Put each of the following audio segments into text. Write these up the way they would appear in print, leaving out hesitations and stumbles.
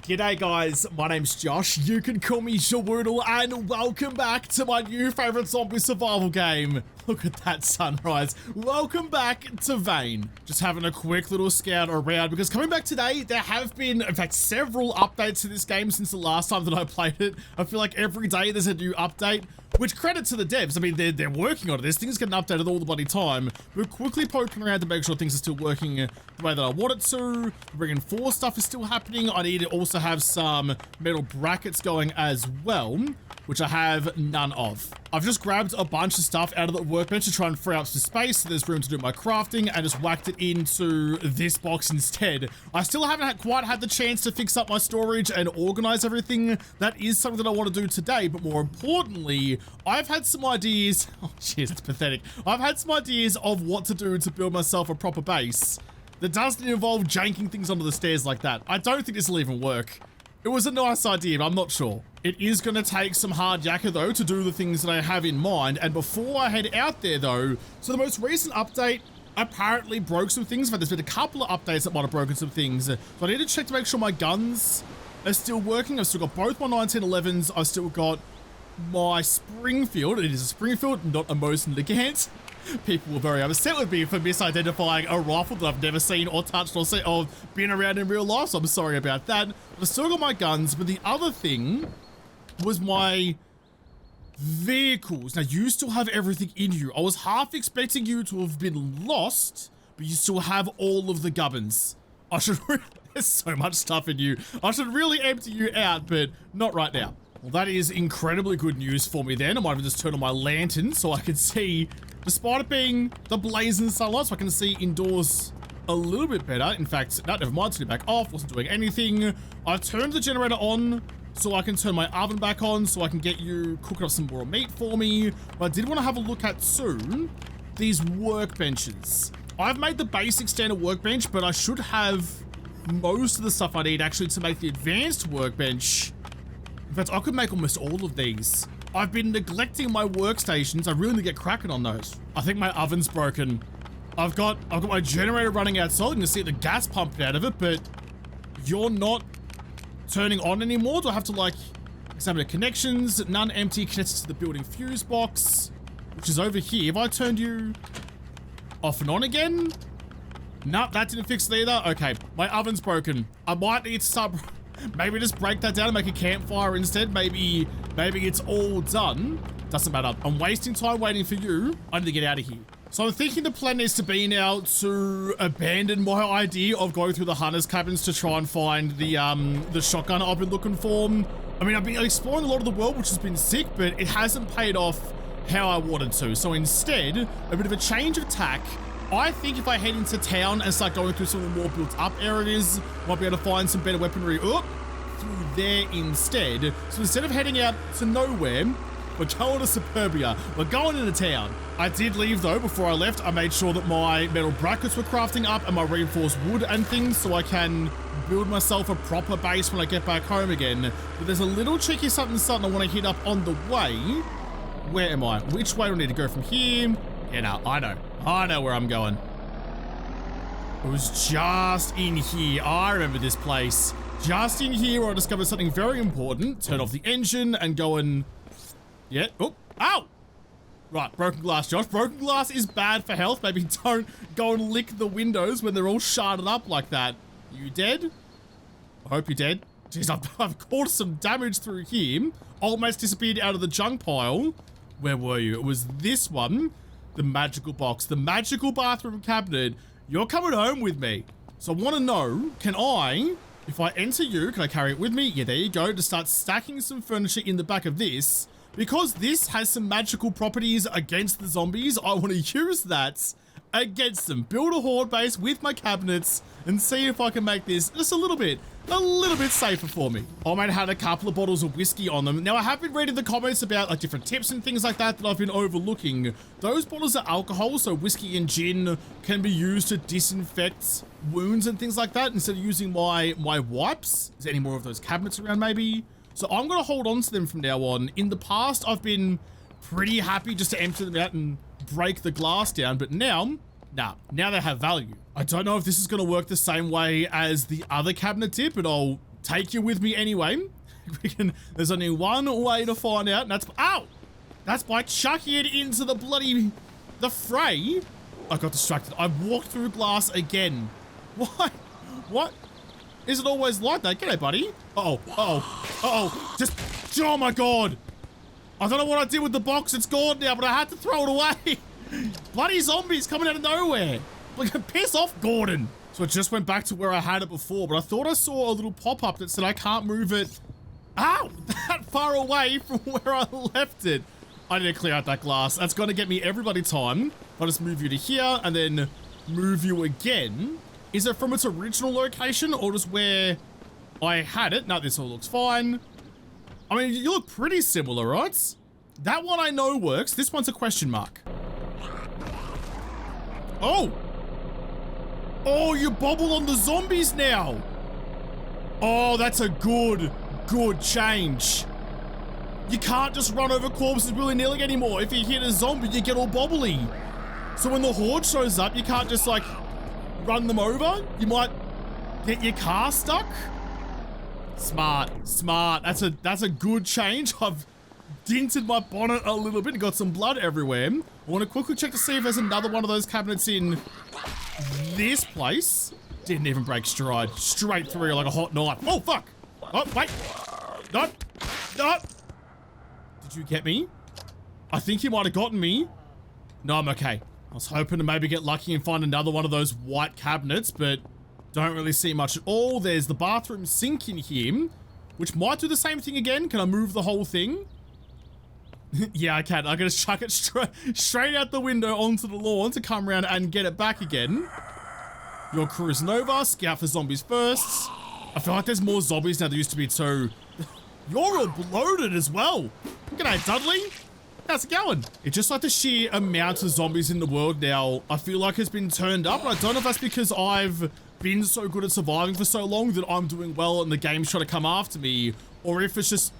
G'day guys, my name's Josh, you can call me JaWoodle, and welcome back to my new favourite zombie survival game. Look at that sunrise. Welcome back to Vane. Just having a quick little scout around, because coming back today, there have been, in fact, several updates to this game since the last time that I played it. I feel like every day there's a new update, which credit to the devs. I mean, they're working on it. This thing's getting updated all the bloody time. We're quickly poking around to make sure things are still working the way that I want it to. Bringing 4 stuff is still happening. I need to also have some metal brackets going as well, which I have none of. I've just grabbed a bunch of stuff out of the workbench to try and free up some space so there's room to do my crafting, and just whacked it into this box instead. I still haven't quite had the chance to fix up my storage and organize everything. That is something that I want to do today, but more importantly, I've had some ideas. Oh jeez, it's pathetic. I've had some ideas of what to do to build myself a proper base that doesn't involve janking things onto the stairs like that. I don't think this will even work. It was a nice idea, but I'm not sure. It is going to take some hard yakka though to do the things that I have in mind. And before I head out there though, so the most recent update apparently broke some things. In fact, there's been a couple of updates that might have broken some things. So I need to check to make sure my guns are still working. I've still got both my 1911s. I've still got my Springfield. It is a Springfield, not a Mosin Nagant. People were very upset with me for misidentifying a rifle that I've never seen or touched or been around in real life, so I'm sorry about that. But I've still got my guns, but the other thing was my vehicles. Now, you still have everything in you. I was half expecting you to have been lost, but you still have all of the gubbins. I should there's so much stuff in you. I should really empty you out, but not right now. Well, that is incredibly good news for me then. I might have just turned on my lantern so I can see, despite it being the blazing sunlight, so I can see indoors a little bit better. In fact, no, never mind, turn it back off, wasn't doing anything. I've turned the generator on so I can turn my oven back on so I can get you cooking up some more meat for me. But I did want to have a look at soon these workbenches. I've made the basic standard workbench, but I should have most of the stuff I need actually to make the advanced workbench. In fact, I could make almost all of these. I've been neglecting my workstations. I really need to get cracking on those. I think my oven's broken. I've got my generator running outside. You can see the gas pumping out of it, but you're not turning on anymore. Do I have to like examine the connections? None empty, connected to the building fuse box, which is over here. Have I turned you off and on again? Nope, that didn't fix it either. Okay, my oven's broken. I might need to start, maybe just break that down and make a campfire instead. Maybe it's all done. Doesn't matter. I'm wasting time waiting for you. I need to get out of here. So I'm thinking the plan needs to be now to abandon my idea of going through the hunters' cabins to try and find the shotgun I've been looking for. I mean, I've been exploring a lot of the world, which has been sick, but it hasn't paid off how I wanted to. So instead, a bit of a change of tack. I think if I head into town and start going through some of the more built up areas, might be able to find some better weaponry through there instead. So instead of heading out to nowhere, we're going to suburbia. We're going into town. I did leave though. Before I left, I made sure that my metal brackets were crafting up and my reinforced wood and things, so I can build myself a proper base when I get back home again. But there's a little cheeky something I want to hit up on the way. Where am I? Which way do I need to go from here? Yeah, no, I know where I'm going. It was just in here. I remember this place. Just in here where I discovered something very important. Turn off the engine and go and... Yeah. Oh. Ow! Right, broken glass, Josh. Broken glass is bad for health. Maybe don't go and lick the windows when they're all sharded up like that. You dead? I hope you're dead. Jeez, I've caused some damage through here. Almost disappeared out of the junk pile. Where were you? It was this one. The magical box. The magical bathroom cabinet. You're coming home with me. So I want to know, if I enter you, can I carry it with me? Yeah, there you go. To start stacking some furniture in the back of this. Because this has some magical properties against the zombies, I want to use that against them. Build a horde base with my cabinets and see if I can make this just a little bit safer for me. I might have had a couple of bottles of whiskey on them. Now, I have been reading the comments about like different tips and things like that I've been overlooking. Those bottles are alcohol, so whiskey and gin can be used to disinfect wounds and things like that instead of using my wipes. Is there any more of those cabinets around maybe? So I'm going to hold on to them from now on. In the past, I've been pretty happy just to empty them out and break the glass down, but now they have value. I don't know if this is going to work the same way as the other cabinet did, but I'll take you with me anyway. There's only one way to find out, and that's, ow! That's by chucking it into the fray. I got distracted. I walked through glass again. What? What? Is it always like that? G'day, buddy. Just, oh my God. I don't know what I did with the box. It's gone now, but I had to throw it away. Bloody zombies coming out of nowhere. Like, piss off, Gordon. So it just went back to where I had it before, but I thought I saw a little pop-up that said I can't move it, ow, that far away from where I left it. I need to clear out that glass. That's going to get me everybody time. I'll just move you to here and then move you again. Is it from its original location or just where I had it? No, this all looks fine. I mean, you look pretty similar, right? That one I know works. This one's a question mark. Oh! Oh, you bobble on the zombies now! Oh, that's a good change. You can't just run over corpses willy-nilly anymore. If you hit a zombie, you get all bobbly. So when the horde shows up, you can't just, like, run them over. You might get your car stuck. Smart. That's a good change. I've dinted my bonnet a little bit and got some blood everywhere. I want to quickly check to see if there's another one of those cabinets in this place. Didn't even break stride. Straight through like a hot knife. Oh, fuck. Oh, wait. No. Did you get me? I think you might have gotten me. No, I'm okay. I was hoping to maybe get lucky and find another one of those white cabinets, but don't really see much at all. There's the bathroom sink in here, which might do the same thing again. Can I move the whole thing? Yeah, I can. I'm gonna chuck it straight out the window onto the lawn to come around and get it back again. You're cruising over. Scout for zombies first. I feel like there's more zombies now there used to be too. You're all bloated as well. G'day, Dudley. How's it going? It's just like the sheer amount of zombies in the world now, I feel like has been turned up. And I don't know if that's because I've been so good at surviving for so long that I'm doing well and the game's trying to come after me, or if it's just,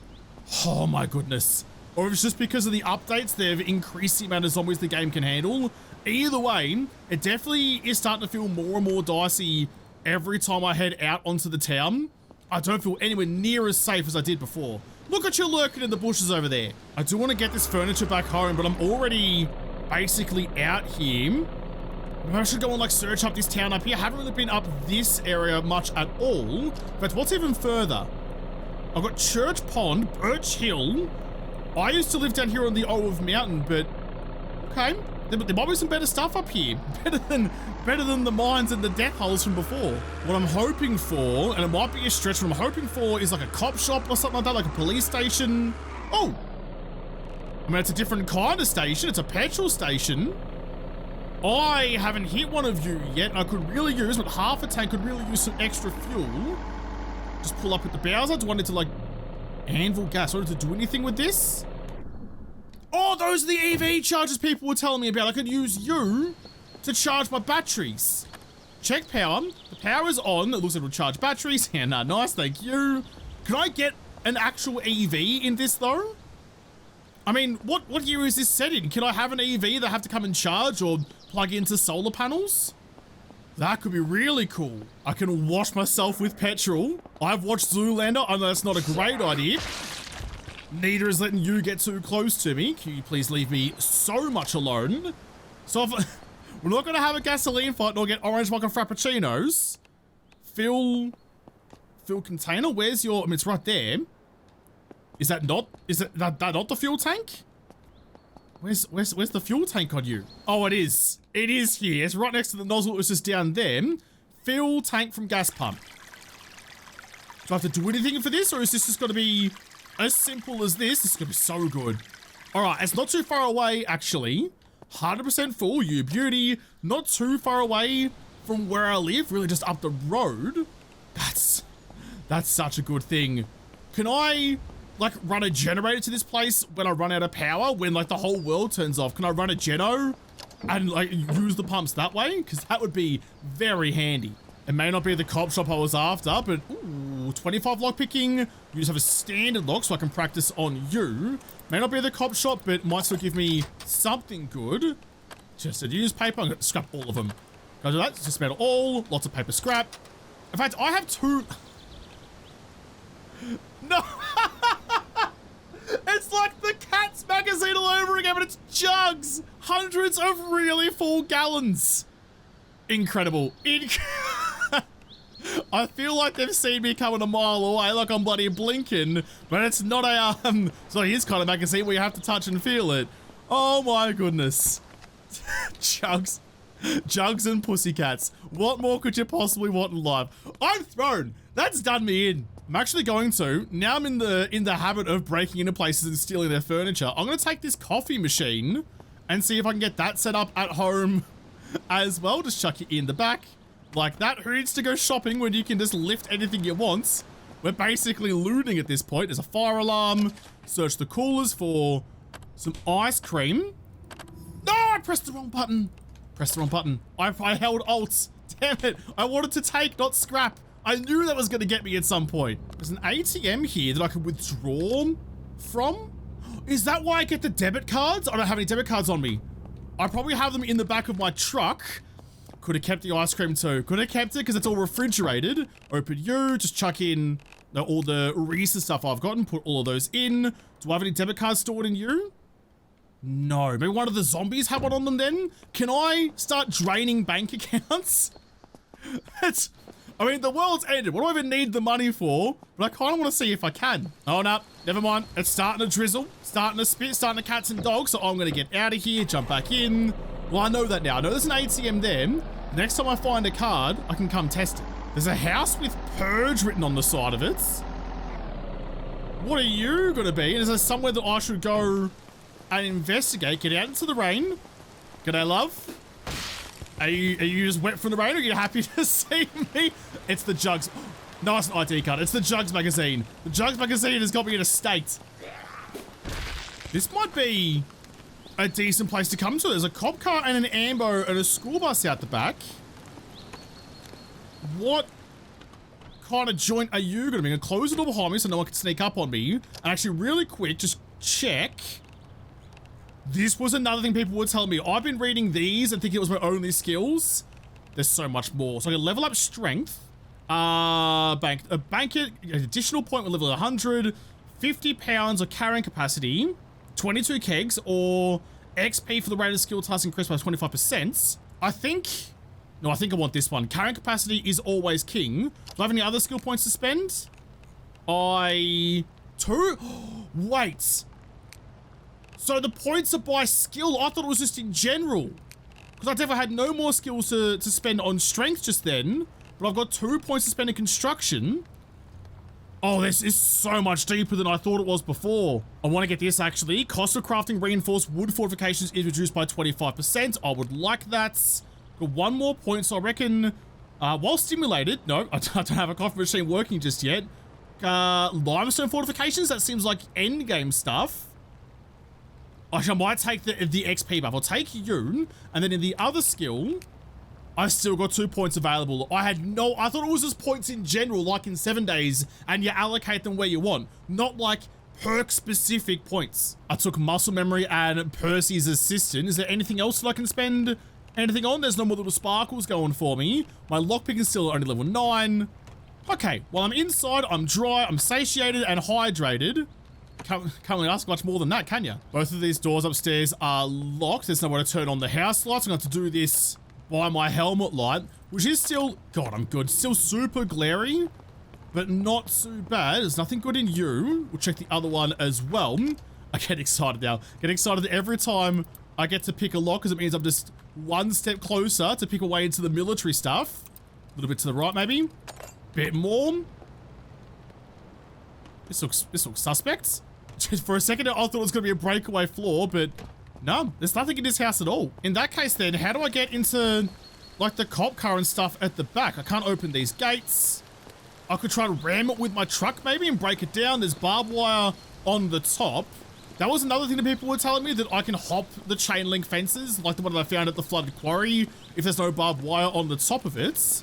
oh my goodness. Or if it's just because of the updates, they've increased the amount of zombies the game can handle. Either way, it definitely is starting to feel more and more dicey every time I head out onto the town. I don't feel anywhere near as safe as I did before. Look at you lurking in the bushes over there. I do want to get this furniture back home, but I'm already basically out here. Maybe I should go and like search up this town up here. I haven't really been up this area much at all. But what's even further? I've got Church Pond, Birch Hill. I used to live down here on the Olive Mountain, but okay. There might be some better stuff up here. Better than the mines and the death holes from before. What I'm hoping for, and it might be a stretch, what I'm hoping for is like a cop shop or something like that, like a police station. Oh! I mean, it's a different kind of station. It's a petrol station. I haven't hit one of you yet, and I could really use, but half a tank could really use some extra fuel. Just pull up with the Bowser. Do I need to like anvil gas? Do I need to do anything with this? Oh, those are the EV chargers people were telling me about. I could use you to charge my batteries. Check power. The power is on. It looks like it'll charge batteries. Yeah, nah, nice, thank you. Can I get an actual EV in this though? I mean, what year is this set in? Can I have an EV that have to come and charge or plug into solar panels? That could be really cool. I can wash myself with petrol. I've watched Zoolander. I know that's not a great idea. Neither is letting you get too close to me. Can you please leave me so much alone? So if we're not gonna have a gasoline fight nor get orange mocha frappuccinos. Fill container. Where's your? I mean, it's right there. Is that not the fuel tank? Where's the fuel tank on you? Oh, it is. It is here. It's right next to the nozzle. It was just down there. Fuel tank from gas pump. Do I have to do anything for this, or is this just gonna be as simple as this? This is gonna be so good. All right, it's not too far away, actually. 100% full, you beauty. Not too far away from where I live, really just up the road. That's such a good thing. Can I, like, run a generator to this place when I run out of power, when, like, the whole world turns off? Can I run a geno and, like, use the pumps that way? Because that would be very handy. It may not be the cop shop I was after, but, ooh, 25 lockpicking. You just have a standard lock so I can practice on you. May not be the cop shop, but might still give me something good. Just a newspaper. I'm going to scrap all of them. Can I do that? Just metal all. Lots of paper scrap. In fact, I have two. No! It's like the Cats magazine all over again, but it's jugs! Hundreds of really full gallons. Incredible. I feel like they've seen me coming a mile away like I'm bloody blinking, but it's not a, so his kind of magazine where you have to touch and feel it. Oh my goodness. Jugs. Jugs and pussycats. What more could you possibly want in life? I'm thrown. That's done me in. I'm actually going to, now I'm in the habit of breaking into places and stealing their furniture. I'm going to take this coffee machine and see if I can get that set up at home as well. Just chuck it in the back like that. Who needs to go shopping when you can just lift anything you want? We're basically looting at this point. There's a fire alarm. Search the coolers for some ice cream. No, I pressed the wrong button. Pressed the wrong button. I held Alt. Damn it. I wanted to take, not scrap. I knew that was going to get me at some point. There's an ATM here that I can withdraw from. Is that why I get the debit cards? I don't have any debit cards on me. I probably have them in the back of my truck. Could have kept the ice cream too. Could have kept it because it's all refrigerated. Open you, just chuck in all the Reese's stuff I've gotten. Put all of those in. Do I have any debit cards stored in you? No. Maybe one of the zombies have one on them then? Can I start draining bank accounts? I mean, the world's ended. What do I even need the money for? But I kind of want to see if I can. Oh, no. Never mind. It's starting to drizzle. Starting to spit. Starting to cats and dogs. So I'm going to get out of here. Jump back in. Well, I know that now. I know there's an ATM there. Next time I find a card, I can come test it. There's a house with Purge written on the side of it. What are you going to be? Is there somewhere that I should go and investigate? Get out into the rain. G'day, love. Are you just wet from the rain, or are you happy to see me? It's the Jugs. No, it's an ID card. It's the Jugs magazine. The Jugs magazine has got me in a state. This might be a decent place to come to. There's a cop car and an ambo and a school bus out the back. What kind of joint are you going to be? I'm going to close the door behind me so no one can sneak up on me. And actually, really quick, just check. This was another thing people were telling me. I've been reading these and thinking it was my only skills. There's so much more. So I can level up strength. Bank it. Additional point with level 100. 50 pounds of carrying capacity. 22 kegs, or XP for the rate of skill task increased by 25%. I think I want this one. Carrying capacity is always king. Do I have any other skill points to spend? Wait. So the points are by skill. I thought it was just in general. Because I definitely had no more skills to spend on strength just then. But I've got 2 points to spend in construction. Oh, this is so much deeper than I thought it was before. I want to get this actually. Cost of crafting reinforced wood fortifications is reduced by 25%. I would like that. Got 1 more point, so I reckon, while stimulated, no, I don't have a coffee machine working just yet. Limestone fortifications, that seems like end game stuff. Actually, I might take the XP buff. I'll take you, and then in the other skill, I've still got 2 points available. I thought it was just points in general, like in 7 days, and you allocate them where you want, not like perk-specific points. I took muscle memory and Percy's assistant. Is there anything else that I can spend anything on? There's no more little sparkles going for me. My lockpick is still only level 9. Okay, while I'm inside, I'm dry, I'm satiated and hydrated. Can't really ask much more than that, can you? Both of these doors upstairs are locked. There's no way to turn on the house lights. I'm going to have to do this by my helmet light, which is still, God, I'm good. Still super glary, but not too bad. There's nothing good in you. We'll check the other one as well. I get excited now. Get excited every time I get to pick a lock, because it means I'm just 1 step closer to pick a way into the military stuff. A little bit to the right, maybe. Bit more. This looks suspect. Just for a second, I thought it was going to be a breakaway floor, but no, there's nothing in this house at all. In that case then, how do I get into like the cop car and stuff at the back? I can't open these gates. I could try to ram it with my truck maybe and break it down. There's barbed wire on the top. That was another thing that people were telling me, that I can hop the chain link fences, like the one that I found at the flooded quarry, if there's no barbed wire on the top of it.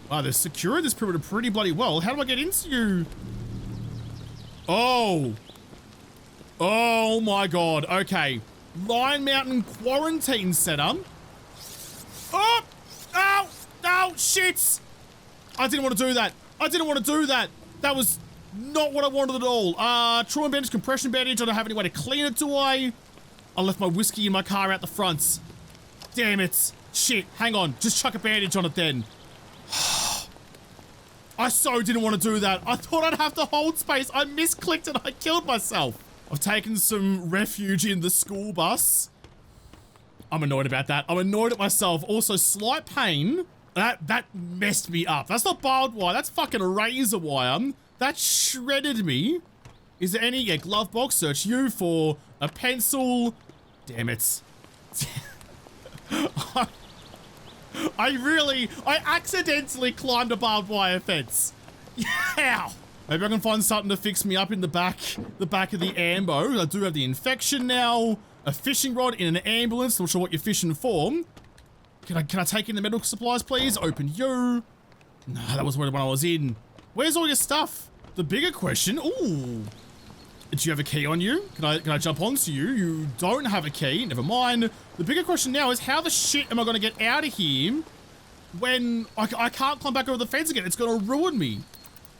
Wow, they've secured this perimeter pretty bloody well. How do I get into you? Oh my God. Okay. Lion Mountain quarantine setup. Oh, shit. I didn't want to do that. That was Not what I wanted at all. Trauma bandage, compression bandage. I don't have any way to clean it, do I? I left my whiskey in my car out the front. Damn it. Shit, hang on. Just chuck a bandage on it then. I so didn't want to do that. I thought I'd have to hold space. I misclicked and I killed myself. I've taken some refuge in the school bus. I'm annoyed about that. I'm annoyed at myself. Also, slight pain. That messed me up. That's not barbed wire. That's fucking razor wire. That shredded me. Is there any? Yeah, glove box. Search you for a pencil. Damn it. I accidentally climbed a barbed wire fence. Yeah. Maybe I can find something to fix me up in the back of the ambo. I do have the infection now. A fishing rod in an ambulance. Not sure what you're fishing for. Can I take in the medical supplies, please? Open you. No, that was when I was in. Where's all your stuff? The bigger question. Ooh. Do you have a key on you? Can I jump onto you? You don't have a key. Never mind. The bigger question now is how the shit am I going to get out of here when I can't climb back over the fence again? It's going to ruin me.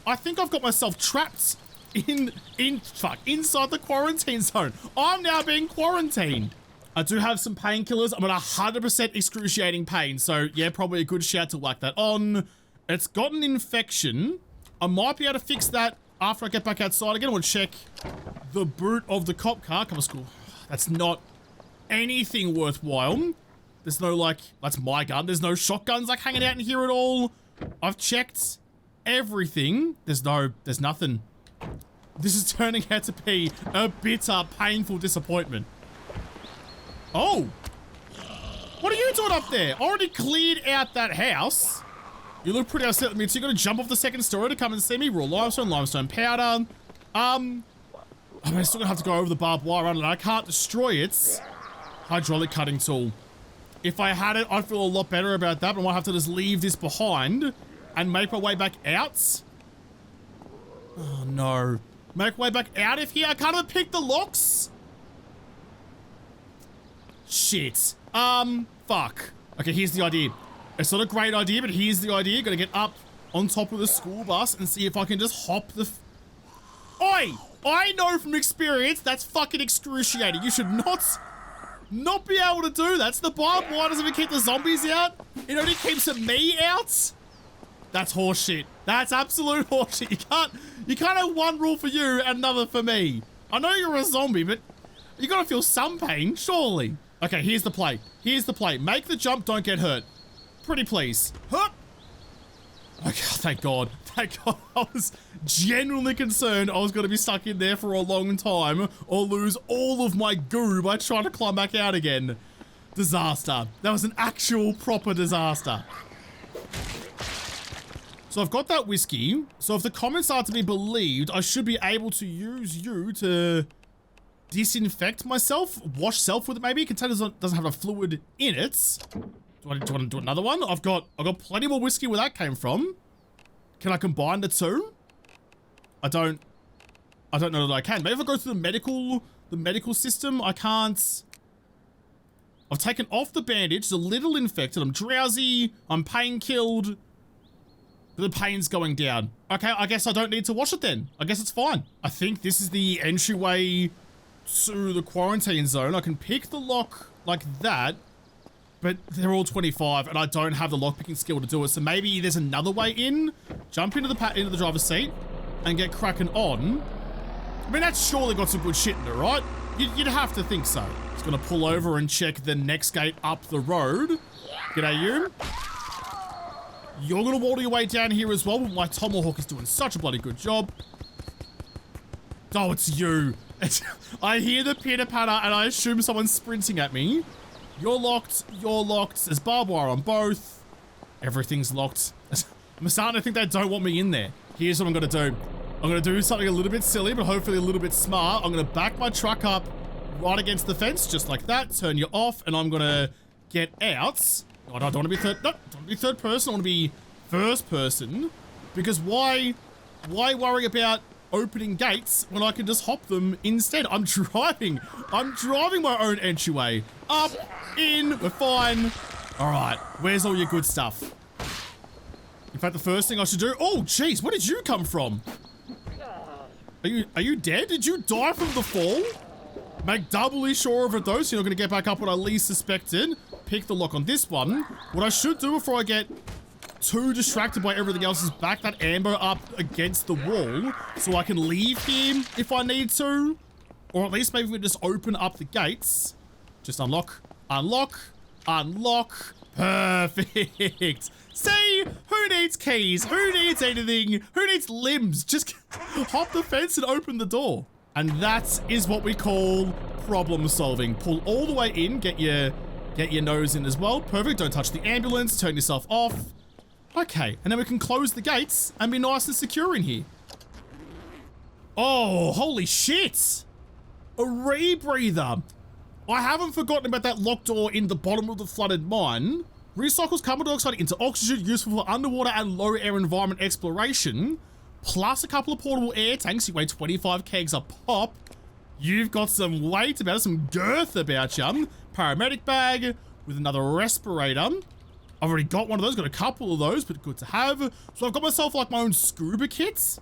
I think I've got myself trapped inside the quarantine zone. I'm now being quarantined. I do have some painkillers. I'm at 100% excruciating pain. So yeah, probably a good shout to whack that on. It's got an infection. I might be able to fix that after I get back outside again. I want to check the boot of the cop car. Come on, school. That's not anything worthwhile. There's no, like, that's my gun. There's no shotguns, like, hanging out in here at all. I've checked everything. There's nothing. This is turning out to be a bitter, painful disappointment. Oh. What are you doing up there? Already cleared out that house. You look pretty upset with me, so you're gonna jump off the second story to come and see me. Raw limestone powder. I'm still gonna have to go over the barbed wire on it. I can't destroy it. Hydraulic cutting tool. If I had it, I'd feel a lot better about that, but I might have to just leave this behind and make my way back out. Oh no. Make my way back out of here. I can't even pick the locks. Shit. Fuck. Okay, here's the idea. It's not a great idea, but here's the idea. Gotta get up on top of the school bus and see if I can just hop the... Oi! I know from experience that's fucking excruciating. You should not be able to do that. So the barbed wire doesn't even keep the zombies out. It only keeps me out. That's horseshit. That's absolute horseshit. You can't have one rule for you and another for me. I know you're a zombie, but you gotta feel some pain, surely. Okay, here's the play. Here's the play. Make the jump, don't get hurt. Pretty please. Hup. Okay, thank God. Thank God. I was genuinely concerned I was going to be stuck in there for a long time or lose all of my goo by trying to climb back out again. Disaster. That was an actual proper disaster. So I've got that whiskey. So if the comments are to be believed, I should be able to use you to disinfect myself, wash self with it maybe. Container doesn't have a fluid in it. Do I want to do another one? I've got plenty more whiskey where that came from. Can I combine the two? I don't know that I can. Maybe if I go through the medical system, I can't. I've taken off the bandage, it's a little infected, I'm drowsy, I'm pain killed. But the pain's going down. Okay, I guess I don't need to wash it then. I guess it's fine. I think this is the entryway to the quarantine zone. I can pick the lock like that. But they're all 25 and I don't have the lockpicking skill to do it. So maybe there's another way in. Jump into the driver's seat and get cracking on. I mean, that's surely got some good shit in it, right? You'd have to think so. It's gonna pull over and check the next gate up the road. G'day you. You're gonna waddle your way down here as well. My tomahawk is doing such a bloody good job. Oh, it's you. I hear the pitter patter and I assume someone's sprinting at me. You're locked. There's barbed wire on both. Everything's locked. I'm starting to think they don't want me in there. Here's what I'm gonna do. I'm gonna do something a little bit silly, but hopefully a little bit smart. I'm gonna back my truck up right against the fence, just like that. Turn you off, and I'm gonna get out. No, I don't want to be third. No, don't want to be third person. I want to be first person. Because why worry about opening gates when I can just hop them instead? I'm driving my own entryway. Up, in, we're fine. All right, where's all your good stuff? In fact, the first thing I should do, oh jeez, where did you come from? Are you dead? Did you die from the fall? Make doubly sure of it though, so you're not gonna get back up what I least suspected. Pick the lock on this one. What I should do before I get too distracted by everything else is back that amber up against the wall so I can leave him if I need to. Or at least maybe we just open up the gates. Just unlock, unlock, unlock. Perfect. See, who needs keys? Who needs anything? Who needs limbs? Just hop the fence and open the door. And that is what we call problem solving. Pull all the way in, get your nose in as well. Perfect, don't touch the ambulance, turn yourself off. Okay, and then we can close the gates and be nice and secure in here. Oh, holy shit. A rebreather. I haven't forgotten about that locked door in the bottom of the flooded mine. Recycles carbon dioxide into oxygen, useful for underwater and low air environment exploration. Plus a couple of portable air tanks. You weigh 25 kegs a pop. You've got some weight about it, some girth about you. Paramedic bag with another respirator. I've already got one of those, got a couple of those, but good to have. So I've got myself like my own scuba kit.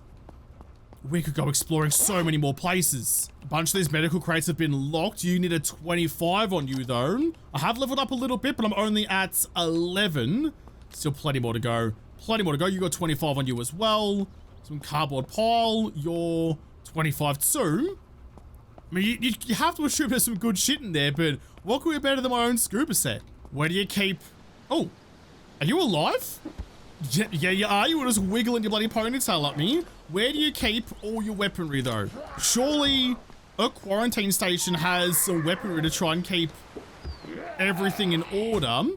We could go exploring so many more places. A bunch of these medical crates have been locked. You need a 25 on you though. I have leveled up a little bit, but I'm only at 11. Still plenty more to go. Plenty more to go. You got 25 on you as well. Some cardboard pile. You're 25 too. I mean, you have to assume there's some good shit in there, but what could be better than my own scuba set? Where do you keep... Oh, are you alive? Yeah, you are. You were just wiggling your bloody ponytail at me. Where do you keep all your weaponry, though? Surely a quarantine station has some weaponry to try and keep everything in order.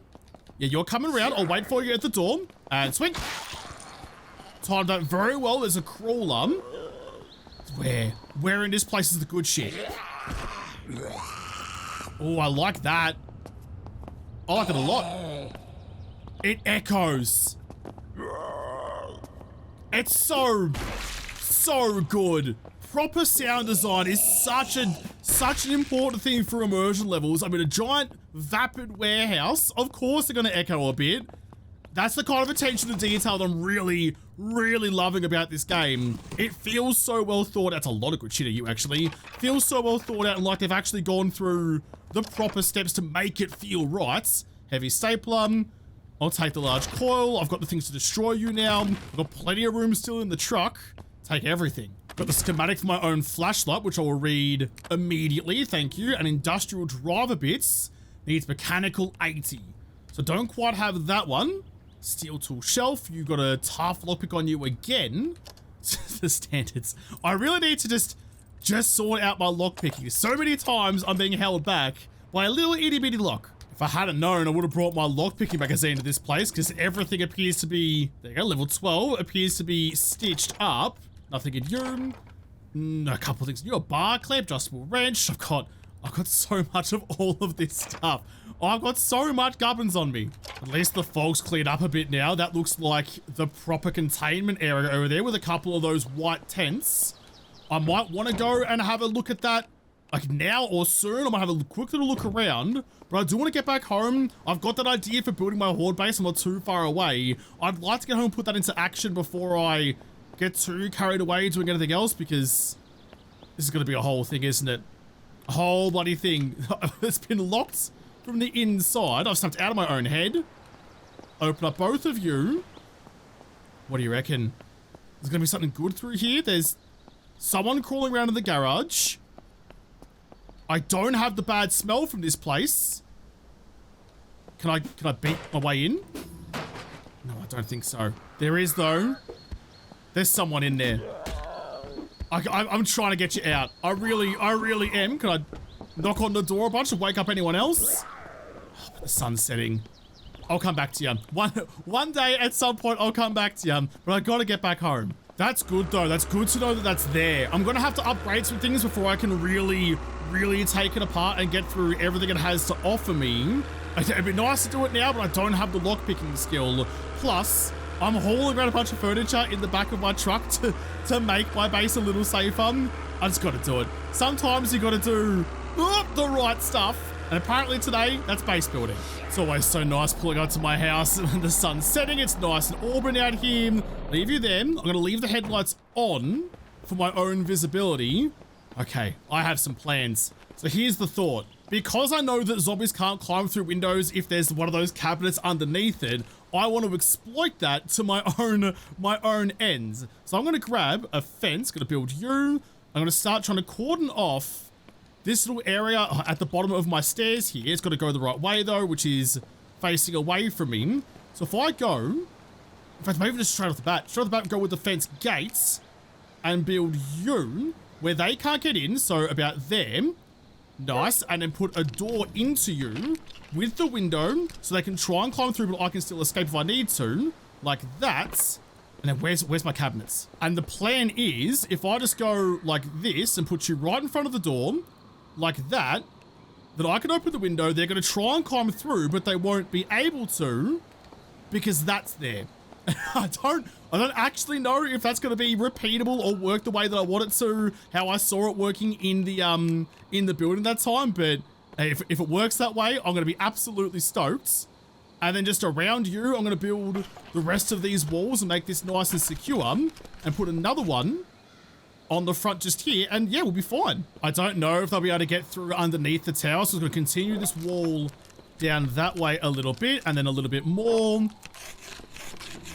Yeah, you're coming around. I'll wait for you at the door. And swing. Timed that very well. There's a crawler. Where in this place is the good shit? Oh, I like that. I like it a lot. It echoes. It's so good. Proper sound design is such an important thing for immersion levels. I mean, a giant vapid warehouse, of course they're gonna echo a bit. That's the kind of attention to detail that I'm really loving about this game. It feels so well thought out. That's a lot of good shit at you, actually. Feels so well thought out and like they've actually gone through the proper steps to make it feel right. Heavy stapler. I'll take the large coil. I've got the things to destroy you now. I've got plenty of room still in the truck. Take everything. Got the schematic for my own flashlight, which I will read immediately. Thank you. And industrial driver bits. Needs mechanical 80. So don't quite have that one. Steel tool shelf. You got a tough lockpick on you again. The standards. I really need to just sort out my lockpicking. So many times I'm being held back by a little itty bitty lock. If I hadn't known, I would have brought my lockpicking magazine to this place because everything appears to be, there you go, level 12 appears to be stitched up. Nothing in you. A couple of things. You got a bar clamp, adjustable wrench. I've got so much of all of this stuff. I've got so much gubbins on me. At least the fog's cleared up a bit now. That looks like the proper containment area over there with a couple of those white tents. I might want to go and have a look at that like now or soon. I might have a quick little look around, but I do want to get back home. I've got that idea for building my horde base. I'm not too far away. I'd like to get home and put that into action before I get too carried away doing anything else, because this is going to be a whole thing, isn't it? A whole bloody thing. It's been locked from the inside. I've stepped out of my own head. Open up both of you. What do you reckon? There's going to be something good through here. There's someone crawling around in the garage. I don't have the bad smell from this place. Can I beat my way in? No, I don't think so. There is though. There's someone in there. I'm trying to get you out. I really am. Can I knock on the door a bunch and wake up anyone else? Oh, the sun's setting. I'll come back to you. One day at some point I'll come back to you, but I gotta get back home. That's good though. That's good to know that that's there. I'm gonna have to upgrade some things before I can really take it apart and get through everything it has to offer me. It'd be nice to do it now, but I don't have the lockpicking skill. Plus, I'm hauling around a bunch of furniture in the back of my truck to make my base a little safer. I just gotta do it. Sometimes you gotta do the right stuff. And apparently today, that's base building. It's always so nice pulling out to my house and the sun's setting. It's nice and auburn out here. Leave you there. I'm gonna leave the headlights on. for my own visibility. Okay, I have some plans. So here's the thought. Because I know that zombies can't climb through windows if there's one of those cabinets underneath it, I want to exploit that to my own ends. So I'm going to grab a fence, going to build you. I'm going to start trying to cordon off this little area at the bottom of my stairs here. It's got to go the right way though, which is facing away from me. So if I go, in fact, maybe just straight off the bat, go with the fence gates and build you where they can't get in. So about there. Nice. And then put a door into you with the window so they can try and climb through, but I can still escape if I need to. Like that. And then where's my cabinets? And the plan is if I just go like this and put you right in front of the door, like that, then I can open the window. They're going to try and climb through, but they won't be able to because that's there. I don't actually know if that's going to be repeatable or work the way that I want it to, how I saw it working in the building that time, but if it works that way, I'm going to be absolutely stoked. And then just around you, I'm going to build the rest of these walls and make this nice and secure and put another one on the front just here, and yeah, we'll be fine. I don't know if they'll be able to get through underneath the tower, so I'm going to continue this wall down that way a little bit and then a little bit more.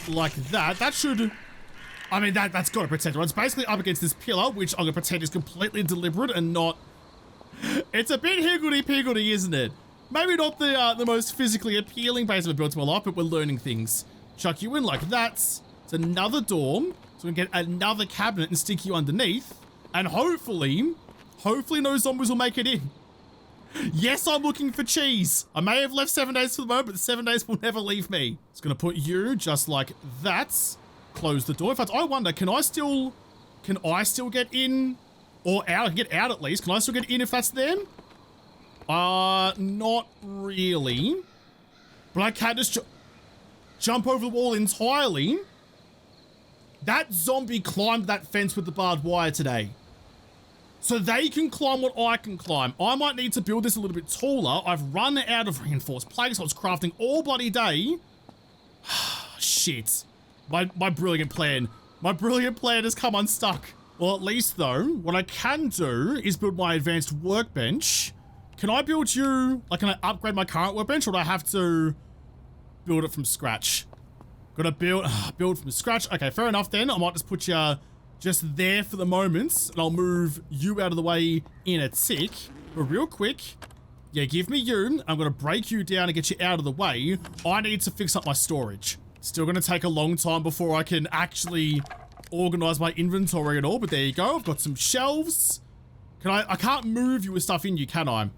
Like that. That should, I mean, that's got to protect it. It's basically up against this pillar, which I'm going to pretend is completely deliberate and not, it's a bit higgledy-piggledy, isn't it? Maybe not the most physically appealing base I've built to my life, but we're learning things. Chuck you in like that. It's another door, so we can get another cabinet and stick you underneath, and hopefully no zombies will make it in. Yes, I'm looking for cheese. I may have left 7 days for the moment, but the 7 days will never leave me. It's going to put you just like that. Close the door. In fact, I wonder, can I still get in or out? I can get out at least. Can I still get in if that's them? Not really. But I can't just jump over the wall entirely. That zombie climbed that fence with the barbed wire today. So they can climb what I can climb. I might need to build this a little bit taller. I've run out of reinforced planks. I was crafting all bloody day. Shit. My brilliant plan. My brilliant plan has come unstuck. Well, at least though, what I can do is build my advanced workbench. Can I build you, like, can I upgrade my current workbench, or do I have to build it from scratch? Gotta build from scratch. Okay, fair enough then. I might just put you just there for the moment, and I'll move you out of the way in a tick. But real quick, yeah, give me you. I'm gonna break you down and get you out of the way. I need to fix up my storage. Still gonna take a long time before I can actually organize my inventory at all, but there you go. I've got some shelves. I can't move you with stuff in you, can I?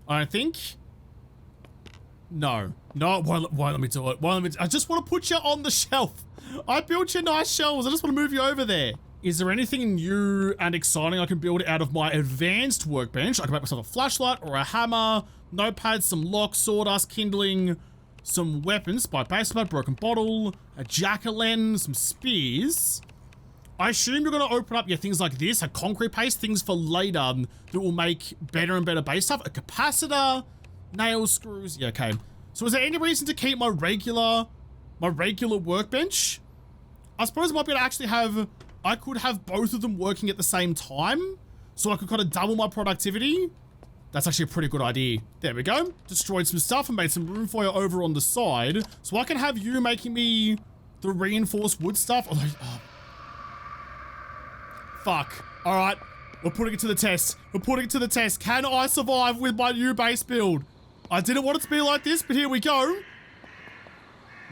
I don't think. No. No, why let me do it? I just want to put you on the shelf. I built you nice shelves. I just want to move you over there. Is there anything new and exciting I can build out of my advanced workbench? I can make myself a flashlight or a hammer, notepads, some locks, sawdust, kindling, some weapons, spike baseball, broken bottle, a jack-o'-lantern, some spears. I assume you're going to open up, yeah, things like this, a concrete paste, things for later that will make better and better base stuff, a capacitor, nail screws. Yeah, okay. So is there any reason to keep my regular workbench? I suppose I might be able to actually have, I could have both of them working at the same time, so I could kind of double my productivity. That's actually a pretty good idea. There we go. Destroyed some stuff and made some room for you over on the side, so I can have you making me the reinforced wood stuff. Oh, fuck. All right. We're putting it to the test. We're putting it to the test. Can I survive with my new base build? I didn't want it to be like this, but here we go.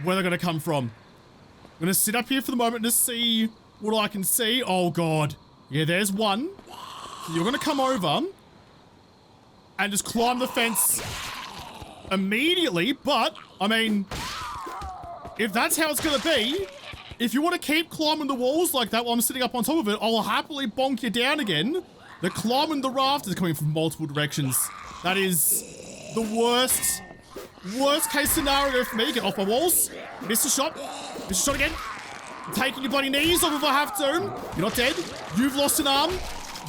Where are they going to come from? I'm going to sit up here for the moment to see what I can see. Oh, God. Yeah, there's one. So you're going to come over and just climb the fence immediately. But, I mean, if that's how it's going to be, if you want to keep climbing the walls like that while I'm sitting up on top of it, I'll happily bonk you down again. They're climbing the rafters are coming from multiple directions. That is the worst case scenario for me. Get off my walls. Missed a shot. Missed a shot again. I'm taking your bloody knees off if I have to. You're not dead. You've lost an arm.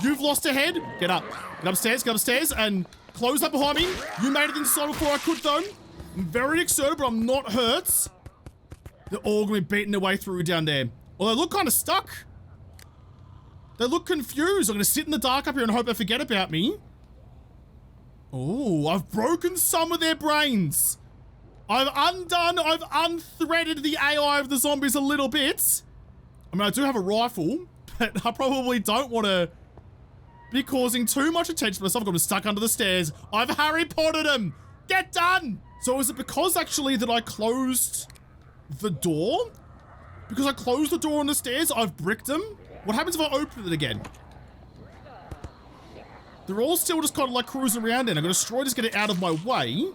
You've lost a head. Get up. Get upstairs, and close that behind me. You made it inside before I could, though. I'm very excited, but I'm not hurt. They're all going to be beating their way through down there. Well, they look kind of stuck. They look confused. I'm gonna sit in the dark up here and hope they forget about me. Oh, I've broken some of their brains. I've unthreaded the AI of the zombies a little bit. I mean, I do have a rifle, but I probably don't want to be causing too much attention to myself. I'm stuck under the stairs. I've Harry Pottered him. Get done. So is it because actually that I closed the door? Because I closed the door on the stairs, I've bricked them? What happens if I open it again? They're all still just kind of like cruising around in. I'm gonna destroy this, get it out of my way.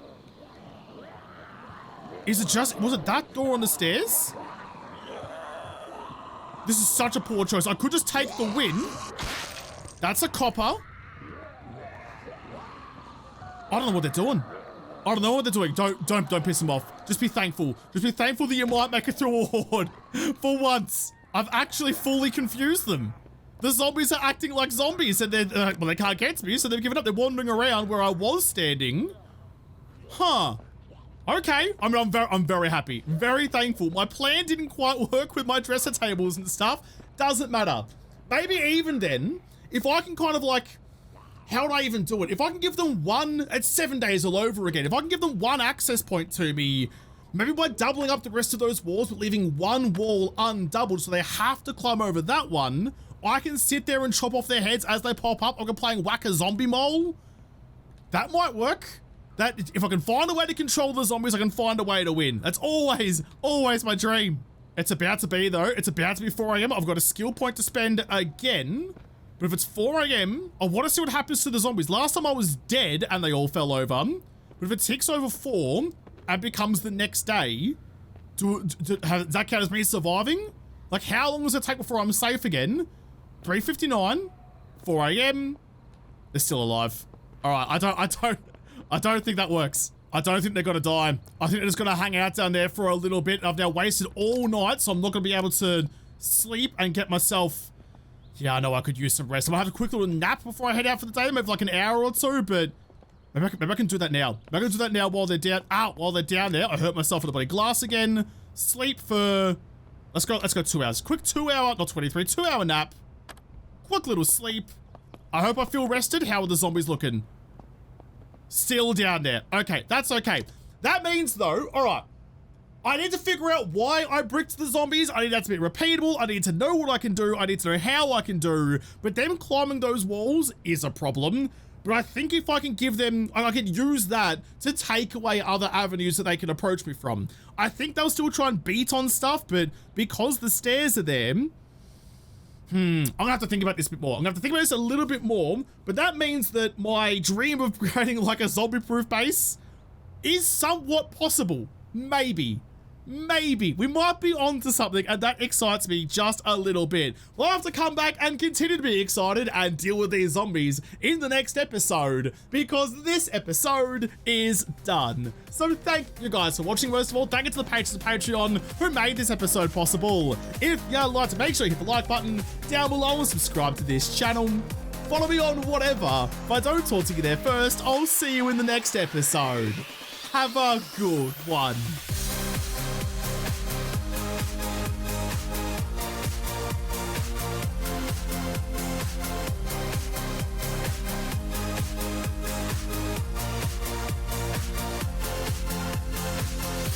Is it just, was it that door on the stairs? This is such a poor choice. I could just take the win. That's a copper. I don't know what they're doing. I don't know what they're doing. Don't piss them off. Just be thankful. Just be thankful that you might make it through a horde. For once, I've actually fully confused them. The zombies are acting like zombies and they're, well, they can't get to me, so they've given up. They're wandering around where I was standing. Huh. Okay. I mean, I'm very happy. Very thankful. My plan didn't quite work with my dresser tables and stuff. Doesn't matter. Maybe even then, if I can kind of like, how would I even do it? If I can give them one, it's 7 days all over again. If I can give them one access point to me, maybe by doubling up the rest of those walls, but leaving one wall undoubled so they have to climb over that one, I can sit there and chop off their heads as they pop up. I'm playing Whack-A-Zombie-Mole. That might work. That, if I can find a way to control the zombies, I can find a way to win. That's always my dream. It's about to be though. It's about to be 4 AM. I've got a skill point to spend again. But if it's 4 AM, I want to see what happens to the zombies. Last time I was dead and they all fell over. But if it ticks over 4 and becomes the next day, does that count as me surviving? Like, how long does it take before I'm safe again? 3:59, 4 AM, they're still alive. All right, I don't think that works. I don't think they're gonna die. I think they're just gonna hang out down there for a little bit. I've now wasted all night, so I'm not gonna be able to sleep and get myself. Yeah, I know I could use some rest. I'm gonna have a quick little nap before I head out for the day, maybe like an hour or two, but maybe I can do that now. Maybe I can do that now while they're down. While they're down there. I hurt myself with the bloody glass again. Sleep for, let's go 2 hours. Quick 2 hour, not 23, 2 hour nap. Quick little sleep. I hope I feel rested. How are the zombies looking? Still down there. Okay, that's okay. That means though, all right, I need to figure out why I bricked the zombies. I need that to be repeatable. I need to know what I can do. I need to know how I can do. But them climbing those walls is a problem. But I think if I can give them, I can use that to take away other avenues that they can approach me from. I think they'll still try and beat on stuff, but because the stairs are there, I'm gonna have to think about this a bit more. I'm gonna have to think about this a little bit more, but that means that my dream of creating like a zombie-proof base is somewhat possible. Maybe. We might be onto something, and that excites me just a little bit. We'll have to come back and continue to be excited and deal with these zombies in the next episode, because this episode is done. So thank you guys for watching. Most of all, thank you to the patrons of Patreon who made this episode possible. If you like to, make sure you hit the like button down below and subscribe to this channel. Follow me on whatever. If I don't talk to you there first, I'll see you in the next episode. Have a good one.